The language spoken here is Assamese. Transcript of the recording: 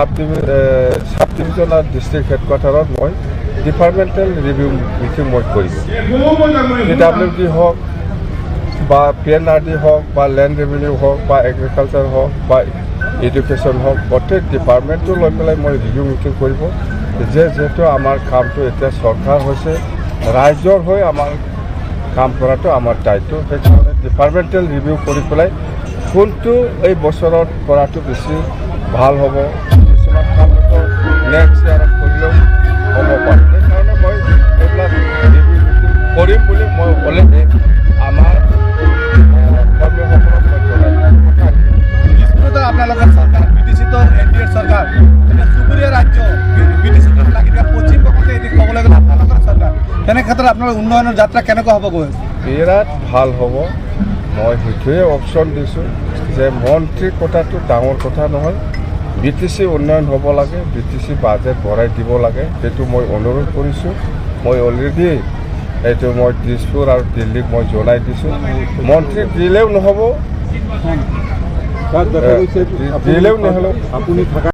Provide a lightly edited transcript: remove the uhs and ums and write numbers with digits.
সাব ডিভিজন আৰু ডিষ্ট্ৰিক্ট হেডকোৱাৰ্টাৰত মই ডিপাৰ্টমেণ্টেল ৰিভিউ মিটিং মই কৰিম। PWD হওক বা PNRD হওক বা লেণ্ড ৰেভিনিউ হওক বা এগ্ৰিকালচাৰ হওক বা এডুকেশ্যন হওক প্ৰত্যেক ডিপাৰ্টমেণ্টটো লৈ পেলাই মই ৰিভিউ মিটিং কৰিব যিহেতু আমাৰ কামটো এতিয়া চৰকাৰ হৈছে ৰাইজৰ হৈ আমাৰ কাম কৰাটো আমাৰ দায়িত্ব। সেইকাৰণে ডিপাৰ্টমেণ্টেল ৰিভিউ কৰি পেলাই কোনটো এই বছৰত কৰাটো বেছি ভাল হ'ব, কিছুমান কাম নেক্সট ইয়াৰত কৰিলেও হ'ব পাৰে। সেইকাৰণে মই এইবিলাক ৰিভিউ মিটিং কৰিম বুলি মই অলৰেডি আমাৰ কৰ্মীসকলক মই জনাইছোঁ। আপোনালোকৰ চৰকাৰ বিটিচিত NDA চৰকাৰ চুবুৰীয়া ৰাজ্য বিটিচিত লাগি থকা পশ্চিমবংগতে এদিন ক'বলৈ গ'লে আপোনালোকৰ চৰকাৰ তেনে ক্ষেত্ৰত আপোনাৰ উন্নয়নৰ যাত্ৰা কেনেকুৱা হ'ব গৈ আছে? বিৰাট ভাল হ'ব। মই সেইটোৱে অপশ্যন দিছোঁ যে মন্ত্ৰী কোটাটো ডাঙৰ কথা নহয়, BTC উন্নয়ন হ'ব লাগে, BTC বাজেট বঢ়াই দিব লাগে, সেইটো মই অনুৰোধ কৰিছোঁ। মই অলৰেডি এইটো মই দিছপুৰ আৰু দিল্লীক মই জনাই দিছোঁ। মন্ত্ৰী দিলেও নহ'ব, দিলেও নহ'লেও আপুনি থকা